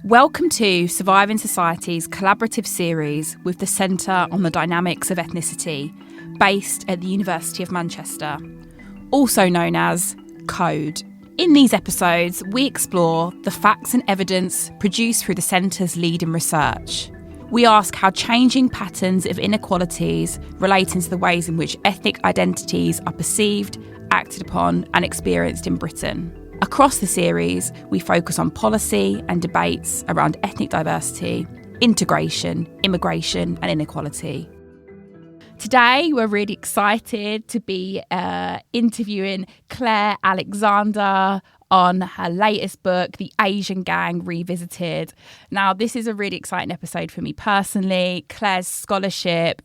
Welcome to Surviving Society's collaborative series with the Centre on the Dynamics of Ethnicity, based at the University of Manchester, also known as CODE. In these episodes, we explore the facts and evidence produced through the Centre's leading research. We ask how changing patterns of inequalities relating to the ways in which ethnic identities are perceived, acted upon and experienced in Britain. Across the series, we focus on policy and debates around ethnic diversity, integration, immigration and inequality. Today, we're really excited to be interviewing Claire Alexander on her latest book, The Asian Gang Revisited. Now, this is a really exciting episode for me personally. Claire's scholarship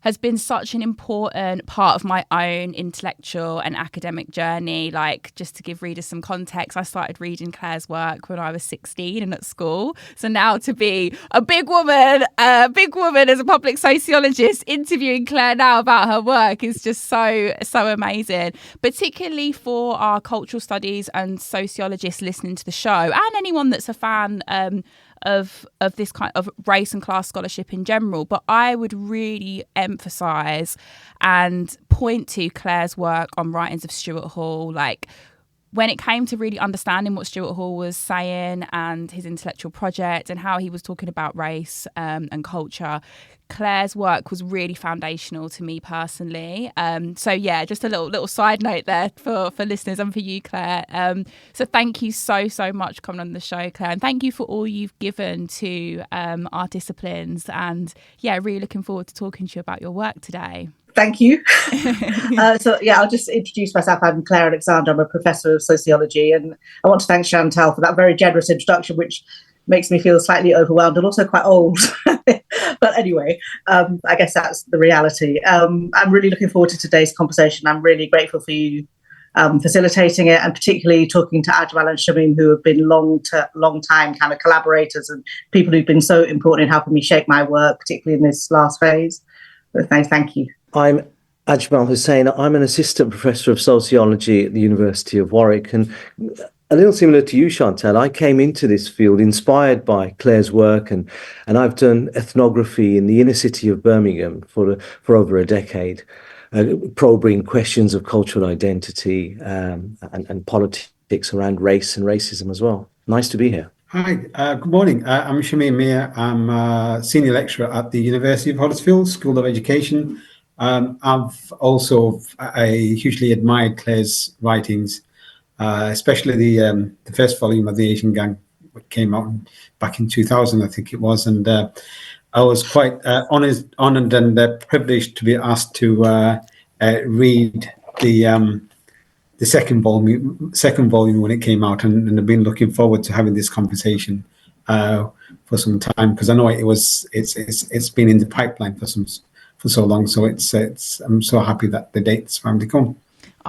has been such an important part of my own intellectual and academic journey. Like, just to give readers some context, I started reading Claire's work when I was 16 and at school. So now to be a big woman as a public sociologist interviewing Claire now about her work is just so amazing, particularly for our cultural studies and sociologists listening to the show and anyone that's a fan of this kind of race and class scholarship in general. But I would really emphasise and point to Claire's work on writings of Stuart Hall. Like, when it came to really understanding what Stuart Hall was saying and his intellectual project and how he was talking about race and culture, Claire's work was really foundational to me personally. So yeah, just a little side note there for listeners and for you, Claire. So thank you so much for coming on the show, Claire, and thank you for all you've given to our disciplines. And yeah, really looking forward to talking to you about your work today. Thank you. I'll just introduce myself. I'm Claire Alexander. I'm a professor of sociology, and I want to thank Chantal for that very generous introduction, which makes me feel slightly overwhelmed and also quite old. But anyway, I guess that's the reality. I'm really looking forward to today's conversation. I'm really grateful for you facilitating it, and particularly talking to Ajmal and Shamim, who have been long time kind of collaborators and people who've been so important in helping me shape my work, particularly in this last phase. So thank you. I'm Ajmal Hussain. I'm an assistant professor of sociology at the University of Warwick, and a little similar to you, Chantal, I came into this field inspired by Claire's work, and I've done ethnography in the inner city of Birmingham for over a decade, probing questions of cultural identity and politics around race and racism as well. Nice to be here. Hi, good morning. I'm Shamim Miah. I'm a senior lecturer at the University of Huddersfield School of Education. I've also hugely admired Claire's writings, especially the first volume of The Asian Gang, which came out back in 2000, I think it was. And I was quite honoured and privileged to be asked to read the second volume when it came out, and I've been looking forward to having this conversation for some time, because I know it's been in the pipeline for so long. So I'm so happy that the date's finally come.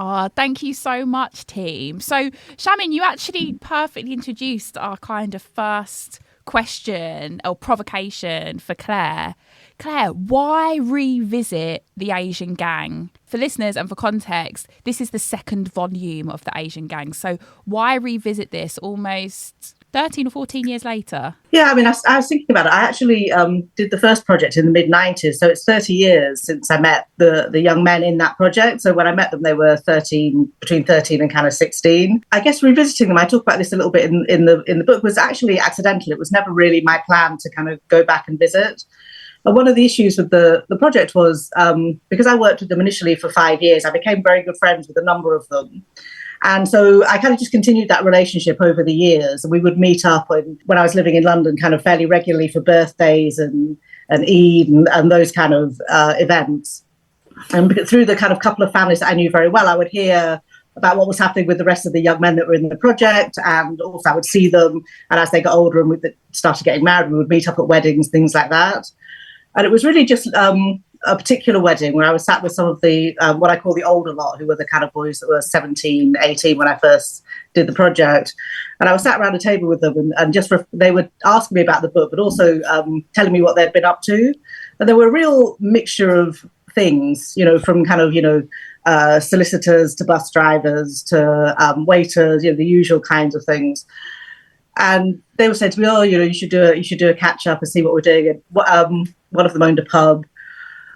Oh, thank you so much, team. So, Shamim, you actually perfectly introduced our kind of first question or provocation for Claire. Claire, why revisit The Asian Gang? For listeners and for context, this is the second volume of The Asian Gang. So why revisit this almost 13 or 14 years later? Yeah, I mean, I was thinking about it. I actually did the first project in the mid-90s. So it's 30 years since I met the young men in that project. So when I met them, they were between 13 and kind of 16. I guess revisiting them, I talk about this a little bit in the book, was actually accidental. It was never really my plan to kind of go back and visit. And one of the issues with the project was because I worked with them initially for 5 years, I became very good friends with a number of them. And so I kind of just continued that relationship over the years. And we would meet up when I was living in London kind of fairly regularly for birthdays and Eid and those kind of events. And through the kind of couple of families that I knew very well, I would hear about what was happening with the rest of the young men that were in the project. And also I would see them. And as they got older and we started getting married, we would meet up at weddings, things like that. And it was really just a particular wedding where I was sat with some of the, what I call the older lot, who were the kind of boys that were 17, 18 when I first did the project. And I was sat around a table with them and they would ask me about the book, but also telling me what they'd been up to. And there were a real mixture of things, from kind of, solicitors to bus drivers to waiters, the usual kinds of things. And they were saying to me, "Oh, you should do a catch up and see what we're doing." And one of them owned a pub,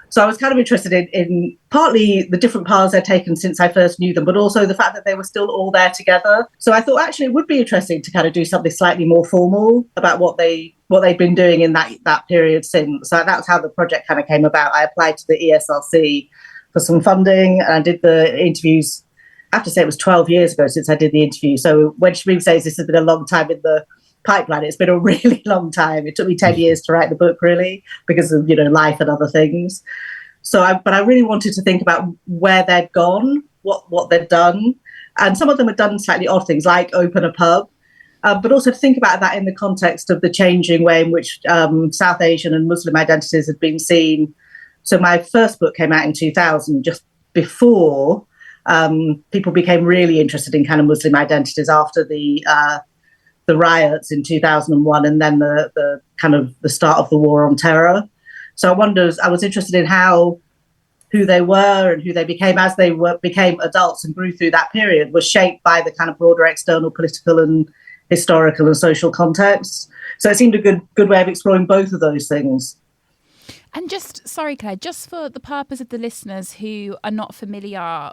so I was kind of interested in partly the different paths they'd taken since I first knew them, but also the fact that they were still all there together. So I thought actually it would be interesting to kind of do something slightly more formal about what they've been doing in that period since. So that's how the project kind of came about. I applied to the ESRC for some funding, and I did the interviews. I have to say it was 12 years ago since I did the interview. So when Shamim says this has been a long time in the pipeline, it's been a really long time. It took me 10 years to write the book, really, because of life and other things. But I really wanted to think about where they'd gone, what they'd done, and some of them had done slightly odd things like open a pub, but also to think about that in the context of the changing way in which South Asian and Muslim identities had been seen. So my first book came out in 2000, just before people became really interested in kind of Muslim identities after the riots in 2001, and then the kind of the start of the war on terror. So I was interested in who they were and who they became as they became adults and grew through that period was shaped by the kind of broader external political and historical and social contexts. So it seemed a good way of exploring both of those things. And sorry, Claire, just for the purpose of the listeners who are not familiar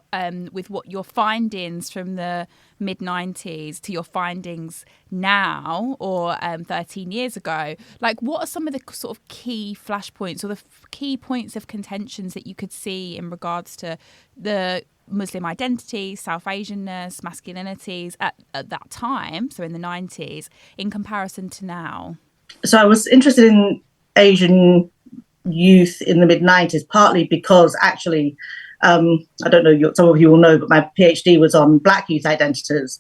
with what your findings from the mid-90s to your findings now or 13 years ago, like what are some of the sort of key flashpoints or the key points of contentions that you could see in regards to the Muslim identity, South Asianness, masculinities at that time, so in the 90s, in comparison to now? So I was interested in Asian youth in the mid-90s, partly because actually, I don't know, some of you will know, but my PhD was on Black youth identities.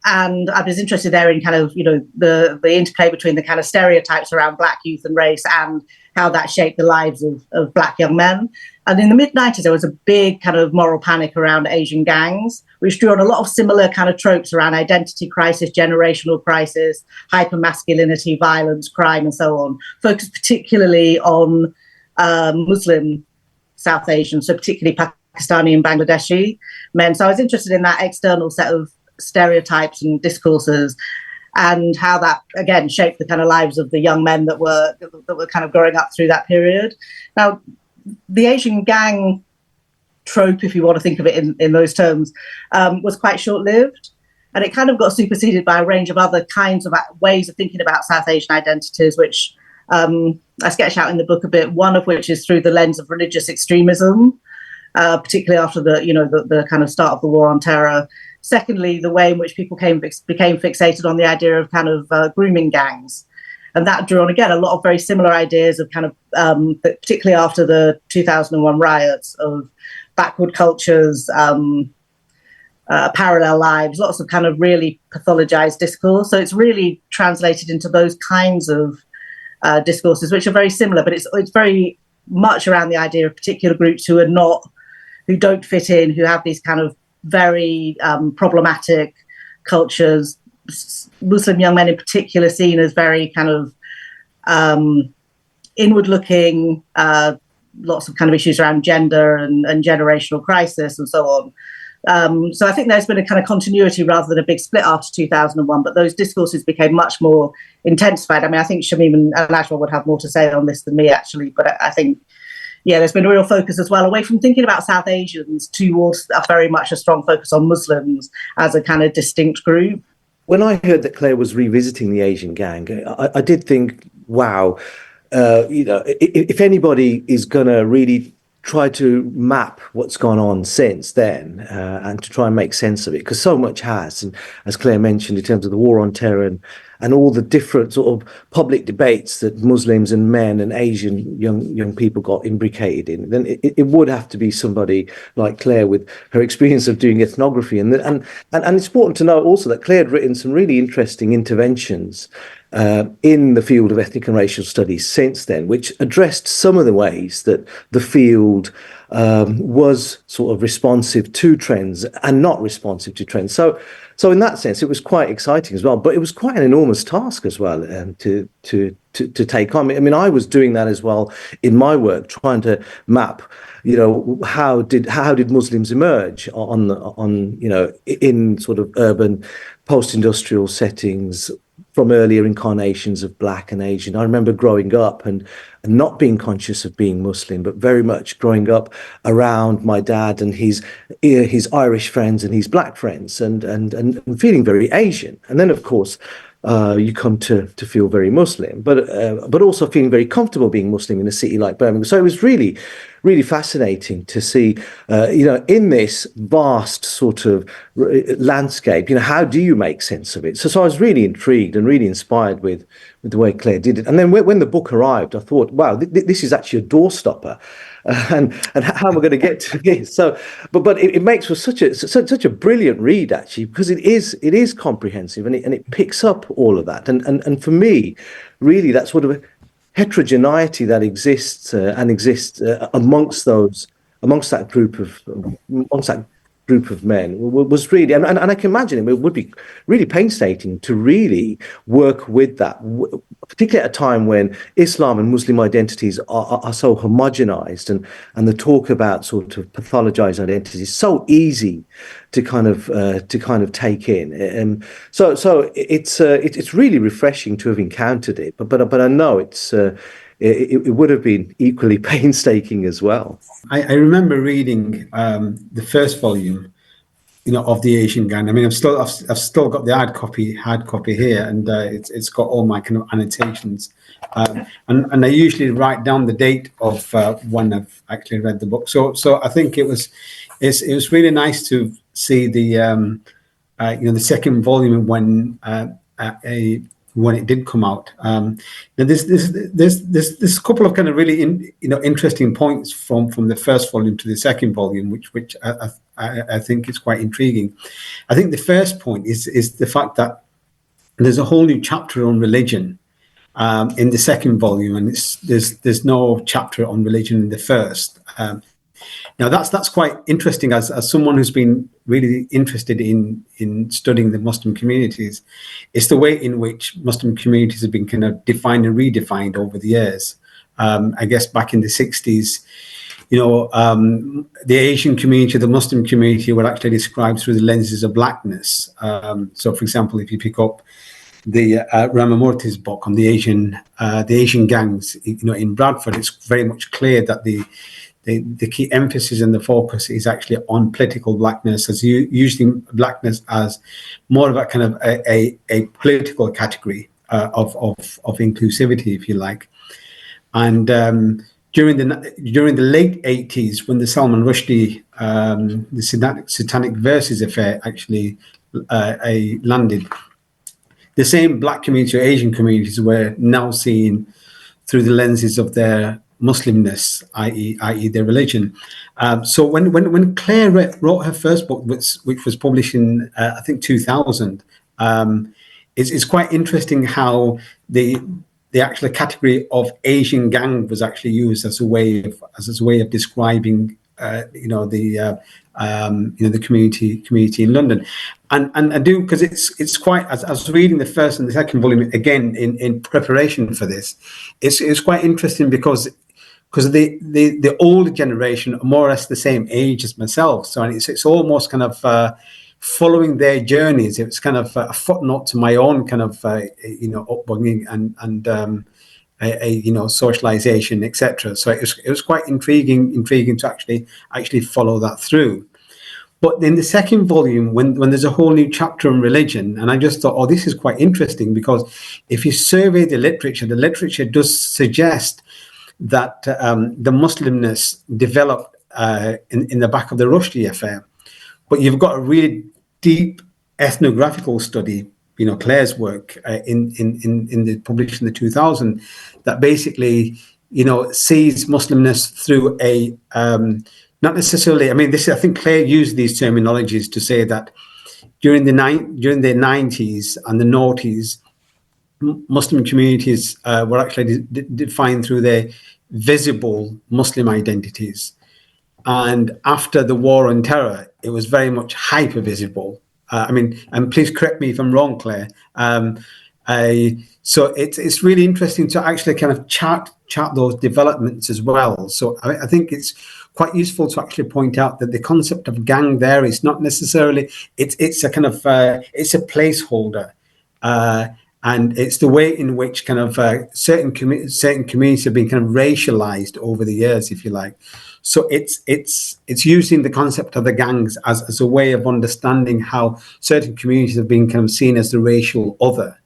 And I was interested there in kind of, the interplay between the kind of stereotypes around Black youth and race and how that shaped the lives of Black young men. And in the mid-90s, there was a big kind of moral panic around Asian gangs, which drew on a lot of similar kind of tropes around identity crisis, generational crisis, hypermasculinity, violence, crime, and so on, focused particularly on Muslim South Asian, so particularly Pakistani and Bangladeshi men. So I was interested in that external set of stereotypes and discourses and how that, again, shaped the kind of lives of the young men that were kind of growing up through that period. Now, the Asian gang trope, if you want to think of it in those terms, was quite short-lived. And it kind of got superseded by a range of other kinds of ways of thinking about South Asian identities, which I sketch out in the book a bit, one of which is through the lens of religious extremism, particularly after the kind of start of the war on terror. Secondly, the way in which people became fixated on the idea of kind of grooming gangs. And that drew on, again, a lot of very similar ideas of kind of, particularly after the 2001 riots, of backward cultures, parallel lives, lots of kind of really pathologized discourse. So it's really translated into those kinds of discourses, which are very similar, but it's very much around the idea of particular groups who don't fit in, who have these kind of very problematic cultures. Muslim young men in particular seen as very kind of inward-looking, lots of kind of issues around gender and generational crisis and so on. So I think there's been a kind of continuity rather than a big split after 2001, but those discourses became much more intensified. I mean, I think Shamim and Ajmal would have more to say on this than me, actually, but I think, yeah, there's been a real focus as well, away from thinking about South Asians towards very much a strong focus on Muslims as a kind of distinct group. When I heard that Claire was revisiting the Asian gang, I did think, wow, if anybody is going to really try to map what's gone on since then and to try and make sense of it, because so much has, and as Claire mentioned, in terms of the war on terror and all the different sort of public debates that Muslims and men and Asian young people got imbricated in, then it would have to be somebody like Claire with her experience of doing ethnography. And it's important to note also that Claire had written some really interesting interventions in the field of ethnic and racial studies since then, which addressed some of the ways that the field was sort of responsive to trends and not responsive to trends. So in that sense, it was quite exciting as well, but it was quite an enormous task as well to take on. I mean, I was doing that as well in my work, trying to map how did Muslims emerge in sort of urban post-industrial settings from earlier incarnations of Black and Asian. I remember growing up and not being conscious of being Muslim, but very much growing up around my dad and his Irish friends and his Black friends, and feeling very Asian. And then, of course, you come to feel very Muslim, but also feeling very comfortable being Muslim in a city like Birmingham. So it was really, really fascinating to see, in this vast sort of landscape, how do you make sense of it? So I was really intrigued and really inspired with the way Claire did it. And then when the book arrived, I thought, wow, this is actually a doorstopper. And how am I going to get to this? So, but it makes for such a brilliant read, actually, because it is comprehensive and it picks up all of that. And for me, really, that sort of heterogeneity that exists amongst that group of men was really, and I can imagine it would be really painstaking to really work with that, particularly at a time when Islam and Muslim identities are so homogenized, and the talk about sort of pathologized identities is so easy to kind of take in. So it's really refreshing to have encountered it, but I know it would have been equally painstaking as well. I remember reading the first volume, of the Asian Gang. I mean, I've still got the hard copy here, and it's got all my kind of annotations, and I usually write down the date of when I've actually read the book. So I think it was really nice to see the the second volume when it did come out. Now there's a couple of kind of really interesting points from the first volume to the second volume, which I think is quite intriguing. I think the first point is the fact that there's a whole new chapter on religion in the second volume, and there's no chapter on religion in the first. Now that's quite interesting as someone who's been really interested in studying the Muslim communities. It's the way in which Muslim communities have been kind of defined and redefined over the years. I guess back in the 60s, the Asian community, the Muslim community were actually described through the lenses of blackness. So, for example, if you pick up the Ramamurthy's book on the Asian gangs, in Bradford, it's very much clear that the key emphasis and the focus is actually on political blackness, as using blackness as more of a kind of a political category of inclusivity, if you like. And during the late 80s, when the Salman Rushdie the Satanic Verses affair actually landed, the same Black community or Asian communities were now seen through the lenses of their Muslimness, i.e. their religion. So when Claire wrote her first book, which was published in I think 2000, it's quite interesting how the actual category of Asian gang was actually used as a way of describing the community in London. And I do, because it's quite, as I was reading the first and the second volume again in preparation for this, it's quite interesting because the older generation are more or less the same age as myself. So it's almost kind of following their journeys. It's kind of a footnote to my own kind of upbringing and socialization, etc. So it was quite intriguing to actually follow that through. But in the second volume, when there's a whole new chapter on religion, and I just thought, this is quite interesting, because if you survey the literature does suggest that the Muslimness developed in the back of the Rushdie affair. But you've got a really deep ethnographical study, Claire's work in the published in the 2000, that basically sees Muslimness through a not necessarily. I mean, I think Claire used these terminologies to say that during the 90s and the noughties, Muslim communities were actually defined through their visible Muslim identities. And after the war on terror, it was very much hyper visible. And please correct me if I'm wrong, Claire. So it's really interesting to actually kind of chart those developments as well. So I think it's quite useful to actually point out that the concept of gang there is not necessarily, it's a kind of it's a placeholder, and it's the way in which kind of certain communities have been kind of racialized over the years, if you like. So it's using the concept of the gangs as a way of understanding how certain communities have been kind of seen as the racial other,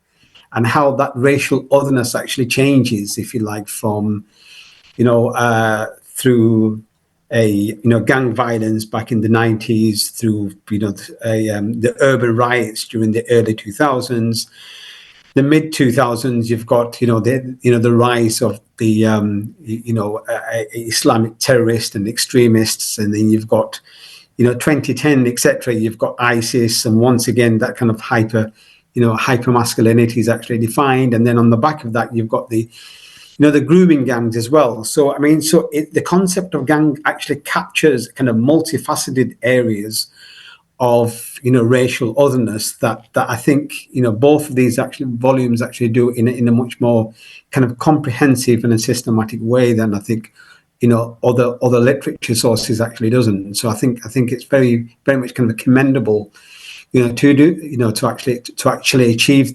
and how that racial otherness actually changes, if you like, from, through gang violence back in the 90s, through, the urban riots during the early 2000s, the mid 2000s. You've got, the rise of the, Islamic terrorists and extremists, and then you've got, 2010, etc. You've got ISIS, and once again that kind of hyper masculinity is actually defined, and then on the back of that you've got the grooming gangs as well. So the concept of gang actually captures kind of multifaceted areas of racial otherness that I think both of these volumes actually do in a much more kind of comprehensive and a systematic way than I think other literature sources actually doesn't. So I think it's very, very much kind of commendable to actually achieve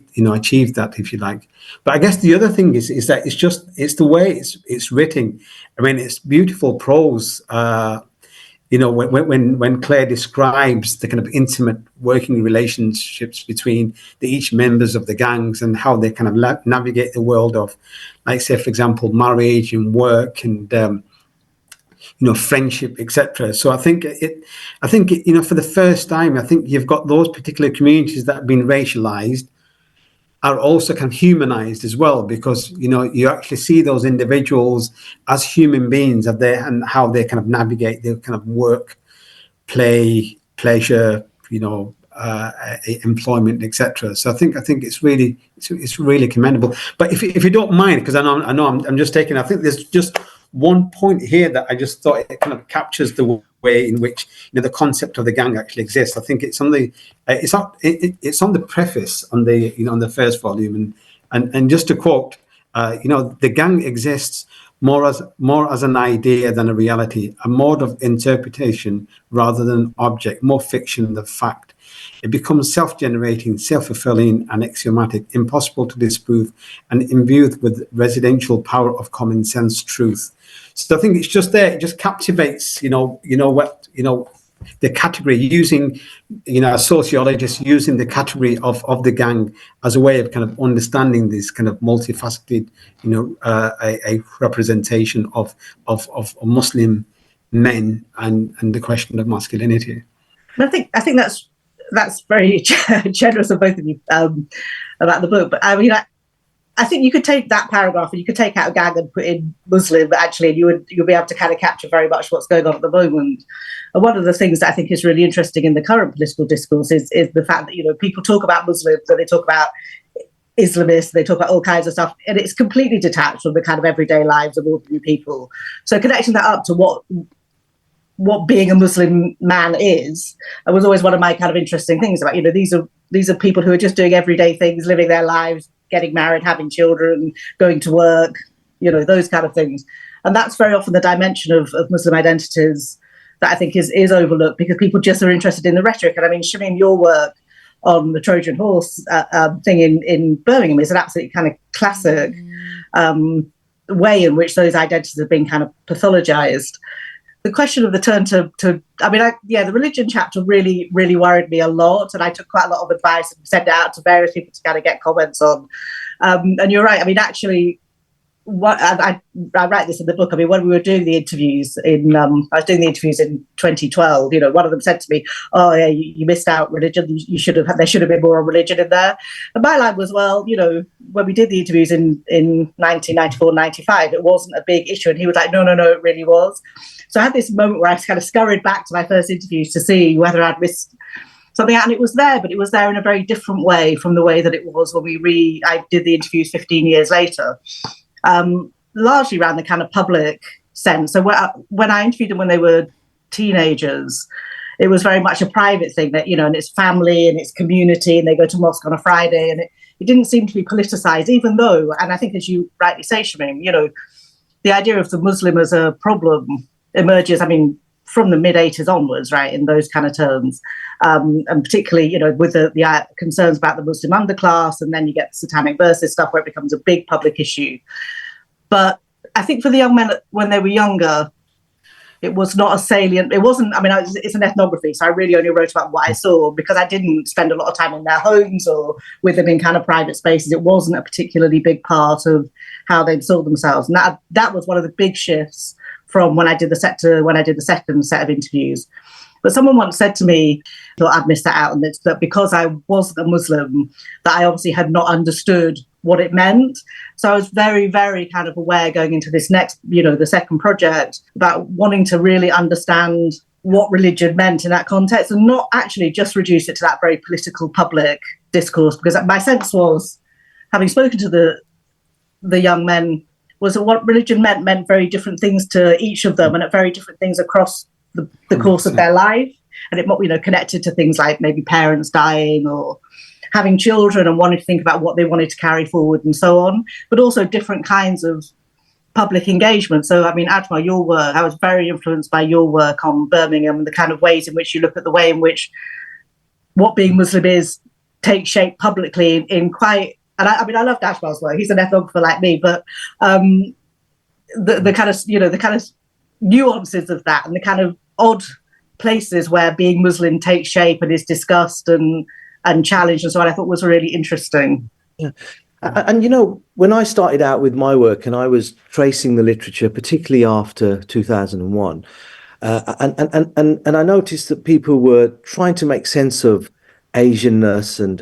that, if you like. But I guess the other thing is that it's the way it's written. I mean, it's beautiful prose. When Claire describes the kind of intimate working relationships between each members of the gangs and how they kind of navigate the world of, like, say, for example, marriage and work and friendship, etc. So I think for the first time, I think you've got those particular communities that have been racialized are also kind of humanized as well, because you actually see those individuals as human beings and how they kind of navigate their kind of work, play, pleasure, employment, etc. So I think it's really commendable. But if you don't mind, because I know I'm just taking, I think there's just one point here that I just thought it kind of captures the way in which the concept of the gang actually exists. I think it's on the it's on the preface on the first volume, and just to quote, the gang exists more as an idea than a reality, a mode of interpretation rather than an object, more fiction than fact. It becomes self-generating, self-fulfilling, and axiomatic, impossible to disprove, and imbued with residential power of common sense truth. So I think it's just there. It just captivates, the category, using, a sociologist using the category of the gang as a way of kind of understanding this kind of multifaceted, a representation of Muslim men and the question of masculinity. And I think that's very generous of both of you about the book. But I mean, I think you could take that paragraph and you could take out gang and put in Muslim, actually, and you'll be able to kind of capture very much what's going on at the moment. And one of the things that I think is really interesting in the current political discourse is the fact that, people talk about Muslims and they talk about Islamists, they talk about all kinds of stuff, and it's completely detached from the kind of everyday lives of ordinary people. So connecting that up to what being a Muslim man is, it was always one of my kind of interesting things about, these are people who are just doing everyday things, living their lives, getting married, having children, going to work, those kind of things. And that's very often the dimension of Muslim identities that I think is overlooked, because people just are interested in the rhetoric. And I mean, Shamim, your work on the Trojan horse thing in Birmingham is an absolutely kind of classic way in which those identities have been kind of pathologized. The question of the turn to the religion chapter really, really worried me a lot. And I took quite a lot of advice and sent it out to various people to kind of get comments on. And you're right. I mean, actually, I write this in the book. I mean, when we were doing the interviews I was doing the interviews in 2012, one of them said to me, "Oh yeah, you missed out religion. There should have been more on religion in there." And my line was, well, when we did the interviews in 1994, 95, it wasn't a big issue. And he was like, no, it really was. So I had this moment where I kind of scurried back to my first interviews to see whether I'd missed something out, and it was there, but it was there in a very different way from the way that it was when I did the interviews 15 years later. Largely around the kind of public sense. So when I interviewed them when they were teenagers, it was very much a private thing that, and it's family and it's community, and they go to mosque on a Friday, and it didn't seem to be politicized, even though, and I think as you rightly say, Shamim, you know, the idea of the Muslim as a problem emerges, I mean, from the mid-80s onwards, right, in those kind of terms. And particularly, you know, with the concerns about the Muslim underclass, and then you get the satanic verses stuff where it becomes a big public issue. But I think for the young men, when they were younger, it was not a salient, it wasn't, I mean, it's an ethnography, so I really only wrote about what I saw because I didn't spend a lot of time in their homes or with them in kind of private spaces. It wasn't a particularly big part of how they saw themselves. And that was one of the big shifts from when I did the second set of interviews. But someone once said to me, thought I'd missed that out, and it's that because I wasn't a Muslim, that I obviously had not understood what it meant. So I was very, very kind of aware going into this next, you know, the second project, about wanting to really understand what religion meant in that context and not actually just reduce it to that very political public discourse. Because my sense was, having spoken to the young men, was that what religion meant very different things to each of them and at very different things across the course of their life. And it, you know, connected to things like maybe parents dying or having children and wanting to think about what they wanted to carry forward and so on, but also different kinds of public engagement. So, I mean, Ajmal, your work, I was very influenced by your work on Birmingham and the kind of ways in which you look at the way in which what being Muslim is takes shape publicly in quite, and I mean, I love Ajmal's work. He's an ethnographer like me, but the kind of, you know, the kind of nuances of that and the kind of odd places where being Muslim takes shape and is discussed and challenged and so on, I thought was really interesting. Yeah. And, you know, when I started out with my work and I was tracing the literature, particularly after 2001, and I noticed that people were trying to make sense of Asianness and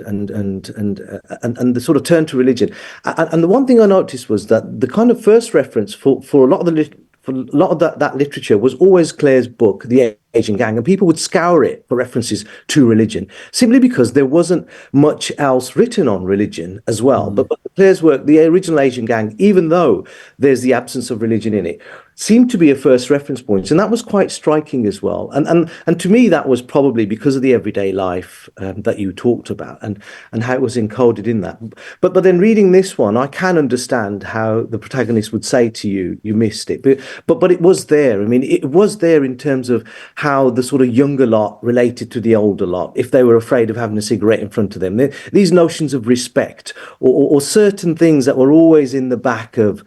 the sort of turn to religion. And the one thing I noticed was that the kind of first reference for a lot of that literature was always Claire's book, The Asian Gang, and people would scour it for references to religion simply because there wasn't much else written on religion as well. But Claire's work, The Original Asian Gang, even though there's the absence of religion in it, seemed to be a first reference point, and that was quite striking as well. And to me, that was probably because of the everyday life that you talked about and how it was encoded in that. But then reading this one, I can understand how the protagonist would say to you, "You missed it," but it was there. I mean, it was there in terms of how the sort of younger lot related to the older lot, if they were afraid of having a cigarette in front of them. These notions of respect or certain things that were always in the back of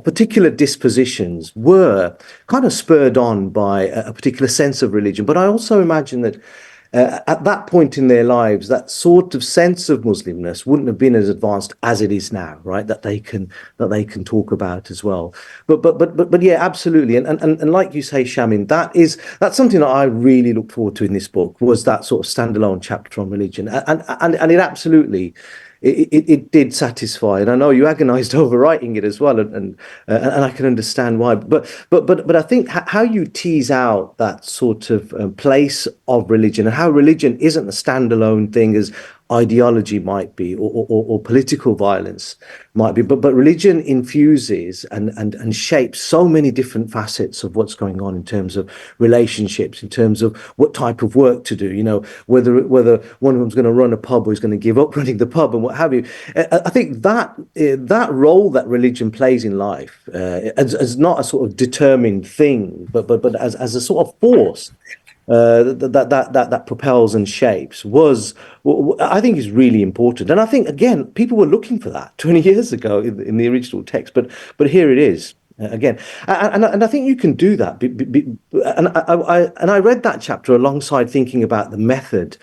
particular dispositions were kind of spurred on by a particular sense of religion. But I also imagine that at that point in their lives, that sort of sense of Muslimness wouldn't have been as advanced as it is now, right? That they can talk about as well. But yeah, absolutely. And like you say, Shamim, that's something that I really looked forward to in this book, was that sort of standalone chapter on religion. And it absolutely it did satisfy, and I know you agonized over writing it as well, and I can understand why. But I think how you tease out that sort of place of religion and how religion isn't a standalone thing as ideology might be, or political violence might be, but religion infuses and shapes so many different facets of what's going on in terms of relationships, in terms of what type of work to do, you know, whether one of them's going to run a pub or is going to give up running the pub and what have you. I think that role that religion plays in life as not a sort of determined thing, but as a sort of force that propels and shapes I think is really important. And I think, again, people were looking for that 20 years ago in the original text, but here it is again. And I think you can do that. And I read that chapter alongside thinking about the method,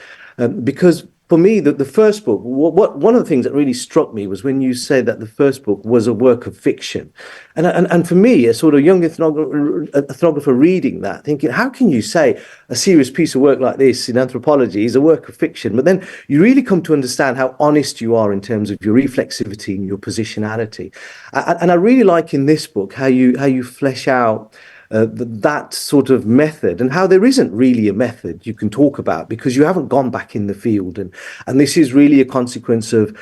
because for me, the first book, one of the things that really struck me was when you said that the first book was a work of fiction. And for me, a sort of young ethnographer reading that, thinking, how can you say a serious piece of work like this in anthropology is a work of fiction? But then you really come to understand how honest you are in terms of your reflexivity and your positionality. And I really like in this book how you flesh out that sort of method, and how there isn't really a method you can talk about because you haven't gone back in the field, and this is really a consequence of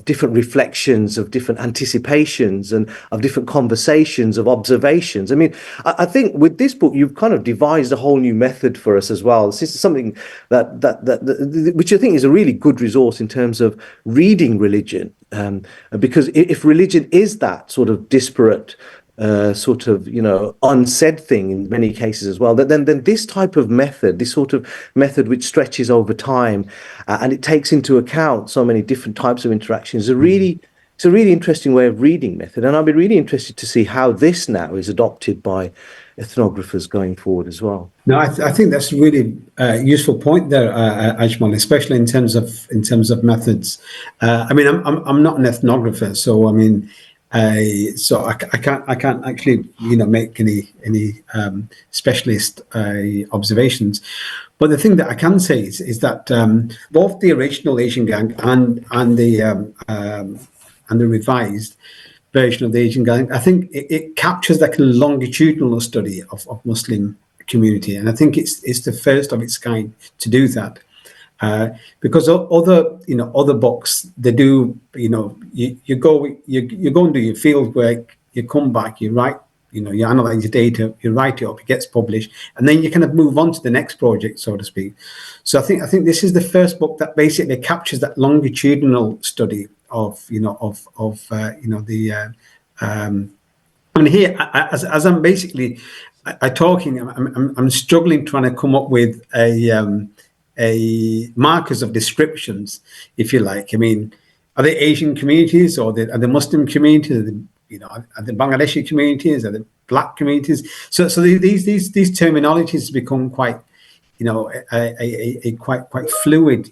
different reflections, of different anticipations, and of different conversations, of observations. I mean, I think with this book you've kind of devised a whole new method for us as well. This is something that which I think is a really good resource in terms of reading religion, because if religion is that sort of disparate, sort of, unsaid thing in many cases as well, then this type of method, this sort of method which stretches over time, and it takes into account so many different types of interactions, it's a really interesting way of reading method. And I'll be really interested to see how this now is adopted by ethnographers going forward as well. No, I think that's a really useful point there, Ajmal, especially in terms of methods. I mean, I'm not an ethnographer, so I mean, so I can't actually make any specialist observations. But the thing that I can say is that both the original Asian Gang and the revised version of the Asian Gang, I think it captures that kind of longitudinal study of Muslim community, and I think it's the first of its kind to do that. Because other books, they do, you go and do your field work, you come back, you write, you analyze your data, you write it up, it gets published, and then you kind of move on to the next project, so to speak. So I think this is the first book that basically captures that longitudinal study of I mean, here, as I'm basically talking, I'm struggling trying to come up with a markers of descriptions, if you like. I mean, are they Asian communities, or are they Muslim communities? Are the Bangladeshi communities? Are the Black communities? So these terminologies become quite, quite fluid.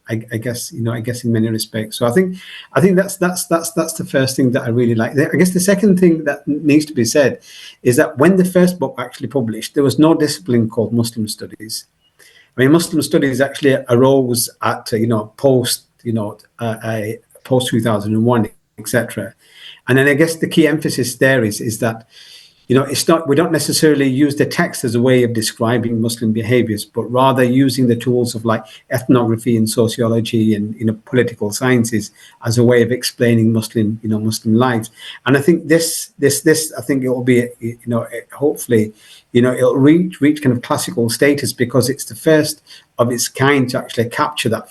I guess in many respects. So I think that's the first thing that I really like. I guess the second thing that needs to be said is that when the first book actually published, there was no discipline called Muslim Studies. I mean, Muslim Studies actually arose at post 2001, etc. And then I guess the key emphasis there is that it's not, we don't necessarily use the text as a way of describing Muslim behaviors, but rather using the tools of like ethnography and sociology and political sciences as a way of explaining Muslim lives. And I think this I think it will be hopefully it'll reach kind of classical status because it's the first of its kind to actually capture that.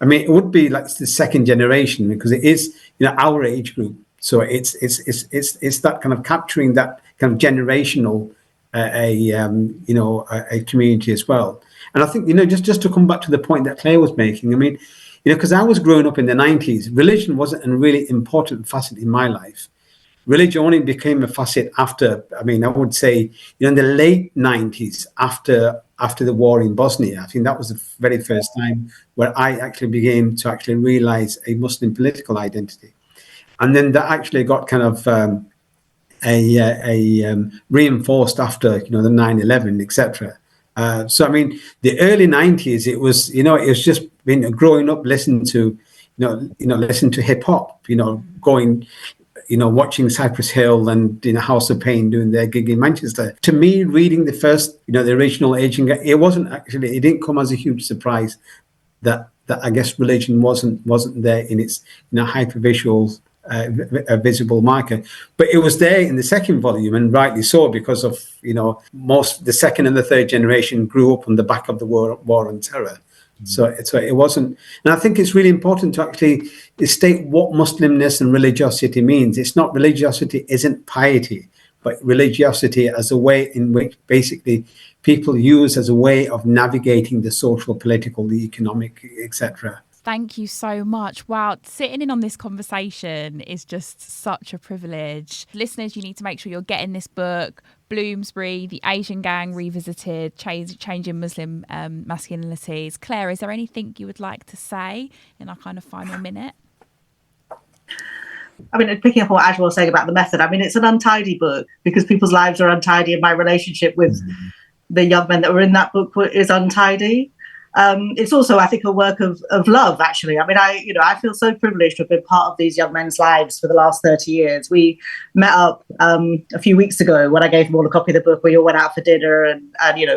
I mean, it would be like the second generation because it is our age group. So it's that kind of capturing that kind of generational a community as well. And I think just to come back to the point that Claire was making, I mean, because I was growing up in the 90s, religion wasn't a really important facet in my life. Religion only became a facet after, I mean, I would say, in the late 90s, after the war in Bosnia. I think that was the very first time where I actually began to actually realize a Muslim political identity. And then that actually got kind of reinforced after the 9/11, etc. So I mean, the early 90s, it was it was just growing up listening to hip hop, going. Watching Cypress Hill and House of Pain doing their gig in Manchester. To me, reading the first, the original Aging, it didn't come as a huge surprise that I guess religion wasn't there in its hypervisual visible marker, but it was there in the second volume, and rightly so, because of most the second and the third generation grew up on the back of the war on terror. So it wasn't, and I think it's really important to actually state what Muslimness and religiosity means. It's not, religiosity isn't piety, but religiosity as a way in which basically people use as a way of navigating the social, political, the economic, etc. Thank you so much. Wow, sitting in on this conversation is just such a privilege. Listeners, you need to make sure you're getting this book, Bloomsbury, The Asian Gang Revisited, Changing Muslim Masculinities. Claire, is there anything you would like to say in our kind of final minute? I mean, picking up on what Ajmal was saying about the method, I mean, it's an untidy book because people's lives are untidy, and my relationship with the young men that were in that book is untidy. it's also, I think, a work of love, actually. I mean, I feel so privileged to have been part of these young men's lives for the last 30 years. We met up a few weeks ago when I gave them all a copy of the book. We all went out for dinner and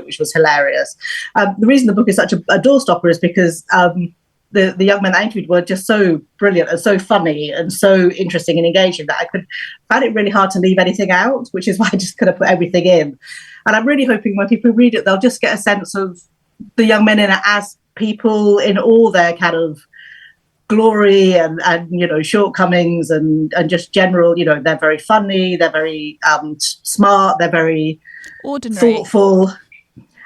which was hilarious. The reason the book is such a doorstopper is because the young men I interviewed were just so brilliant and so funny and so interesting and engaging that I found it really hard to leave anything out, which is why I just kind of put everything in. And I'm really hoping when people read it, they'll just get a sense of the young men in it as people in all their kind of glory and shortcomings and just general, they're very funny, they're very smart, they're very ordinary, thoughtful.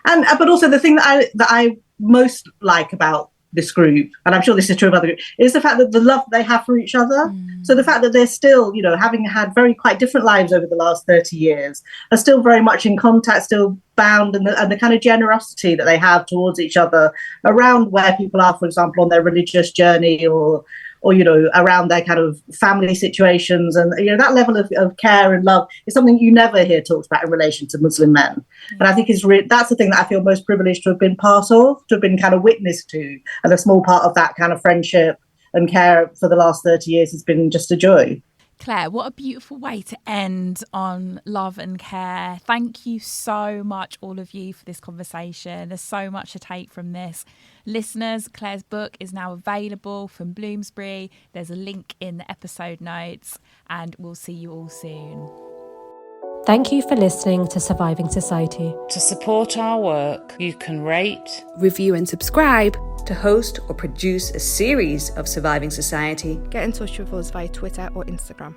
And but also the thing that I most like about this group, and I'm sure this is true of other groups, is the fact that the love they have for each other. So the fact that they're still, having had quite different lives over the last 30 years, are still very much in contact, still bound, and the kind of generosity that they have towards each other around where people are, for example, on their religious journey or around their kind of family situations. And, that level of care and love is something you never hear talked about in relation to Muslim men. And I think that's the thing that I feel most privileged to have been part of, to have been kind of witness to. And a small part of that kind of friendship and care for the last 30 years has been just a joy. Claire, what a beautiful way to end on love and care. Thank you so much, all of you, for this conversation. There's so much to take from this. Listeners, Claire's book is now available from Bloomsbury. There's a link in the episode notes, and we'll see you all soon. Thank you for listening to Surviving Society. To support our work, you can rate, review and subscribe. To host or produce a series of Surviving Society, get in touch with us via Twitter or Instagram.